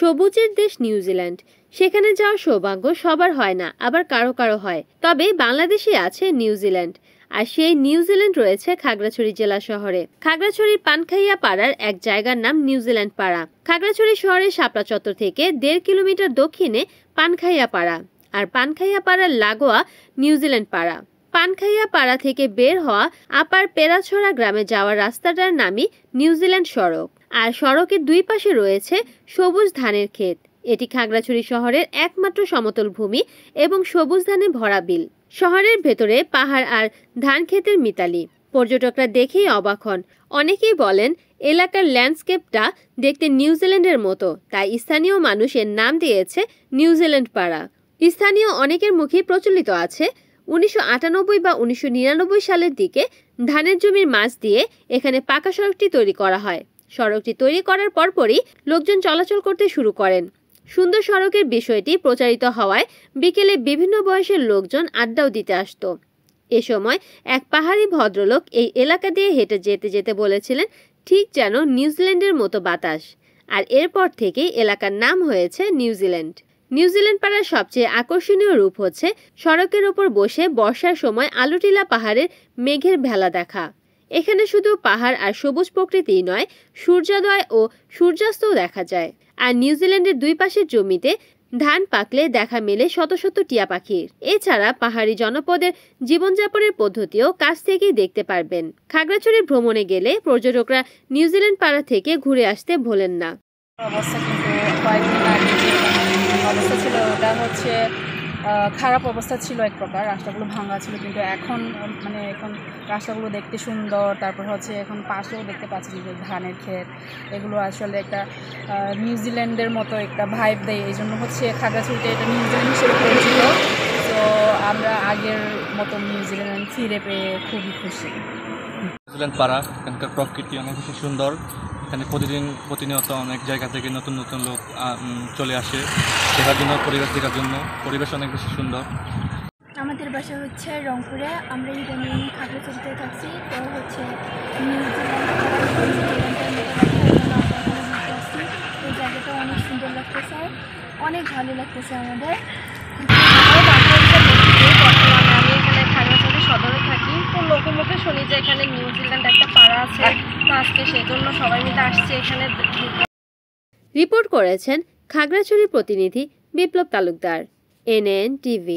সবুজের দেশ নিউজিল্যান্ড, সেখানে যাওয়ার সৌভাগ্য সবার হয় না, আবার কারো কারো হয়। তবে বাংলাদেশে আছে নিউজিল্যান্ড, আর সেই নিউজিল্যান্ড রয়েছে খাগড়াছড়ি জেলা শহরে। খাগড়াছড়ির পানখাইয়া পাড়ার এক জায়গার নাম নিউজিল্যান্ড পাড়া। খাগড়াছড়ি শহরের শাপলা চত্বর থেকে 1.5 কিলোমিটার দক্ষিণে পানখাইয়া পাড়া, আর পানখাইয়া পাড়ার লাগোয়া নিউজিল্যান্ড পাড়া। পানখাইয়া পাড়া থেকে বের হওয়া আপার পেরাছড়া গ্রামে যাওয়ার রাস্তাটার নামই নিউজিল্যান্ড সড়ক, আর সড়কের দুই পাশে রয়েছে সবুজ ধানের ক্ষেত। এটি খাগড়াছড়ি শহরের একমাত্র সমতল ভূমি এবং সবুজ ধানে ভরা বিল। শহরের ভেতরে পাহাড় আর ধান ক্ষেতের মিতালি। পর্যটকরা দেখেই অবাক হন। অনেকেই বলেন এলাকার ল্যান্ডস্কেপটা দেখতে নিউজিল্যান্ডের মতো, তাই স্থানীয় মানুষ এর নাম দিয়েছে নিউজিল্যান্ড পাড়া। স্থানীয় অনেকের মুখে প্রচলিত আছে 1998 বা 1999 সালের দিকে ধানের জমির মাছ দিয়ে এখানে পাকা সড়কটি তৈরি করা হয়। সড়কটি তৈরি করার পরপরই লোকজন চলাচল করতে শুরু করেন। সুন্দর সড়কের বিষয়টি প্রচারিত হওয়ায় বিকেলে বিভিন্ন বয়সের লোকজন আড্ডাও দিতে আসত। এ সময় এক পাহাড়ি ভদ্রলোক এই এলাকা দিয়ে হেঁটে যেতে যেতে বলেছিলেন, ঠিক যেন নিউজিল্যান্ডের মতো বাতাস। আর এরপর থেকেই এলাকার নাম হয়েছে নিউজিল্যান্ড। নিউজিল্যান্ড পাড়ার সবচেয়ে আকর্ষণীয় রূপ হচ্ছে সড়কের ওপর বসে বর্ষার সময় আলুটিলা পাহাড়ের মেঘের ভেলা দেখা। এখানে শুধু পাহাড় আর সবুজ প্রকৃতিই নয়, সূর্যোদয় ও সূর্যাস্তও দেখা যায়। আর নিউজিল্যান্ডের দুই পাশের জমিতে ধান পাকলে দেখা মেলে শত শত টিয়া পাখির। এছাড়া পাহাড়ি জনপদের জীবনযাপনের পদ্ধতিও কাছ থেকেই দেখতে পারবেন। খাগড়াছড়ি ভ্রমণে গেলে পর্যটকরা নিউজিল্যান্ড পাড়া থেকে ঘুরে আসতে ভোলেন না। অবস্থা কিন্তু কয়েকদিন আগে যে অবস্থা ছিল ওটা হচ্ছে খারাপ অবস্থা ছিল এক প্রকার, রাস্তাগুলো ভাঙা ছিল, কিন্তু এখন এখন রাস্তাগুলো দেখতে সুন্দর। তারপর হচ্ছে এখন পাশেও দেখতে পাচ্ছি যে ধানের ক্ষেত, এগুলো আসলে একটা নিউজিল্যান্ডের মতো একটা ভাইব দেয়। এই জন্য হচ্ছে খাগড়াছড়িতে এটা নিউজিল্যান্ড হিসেবে পরিচিত। তো আমরা আগের মতো নিউজিল্যান্ড ফিরে পেয়ে খুবই খুশি। নিউজিল্যান্ড পাড়া, এখানকার প্রকৃতি অনেক বেশি সুন্দর। এখানে প্রতিনিয়ত অনেক জায়গা থেকে নতুন নতুন লোক চলে আসে দেখার জন্য, পরিবেশ দেখার জন্য। পরিবেশ অনেক বেশি সুন্দর। আমাদের বাসা হচ্ছে রংপুরে, আমরা ইদানিং খাগড়াছড়িতে থাকছি। তো হচ্ছে নিউজিল্যান্ডের এই জায়গাটা অনেক সুন্দর লাগতেছে, অনেক ভালো লাগতেছে আমাদের। আমি এখানে খাগড়াছড়ি সদরে থাকি, তো লোকমুখে শুনি যে এখানে নিউজিল্যান্ড একটা পাড়া আছে, তো আজকে সেই জন্য সবাই মিলে আসছে এখানে। রিপোর্ট করেছেন খাগড়াছড়ি প্রতিনিধি বিপ্লব তালুকদার, NN TV।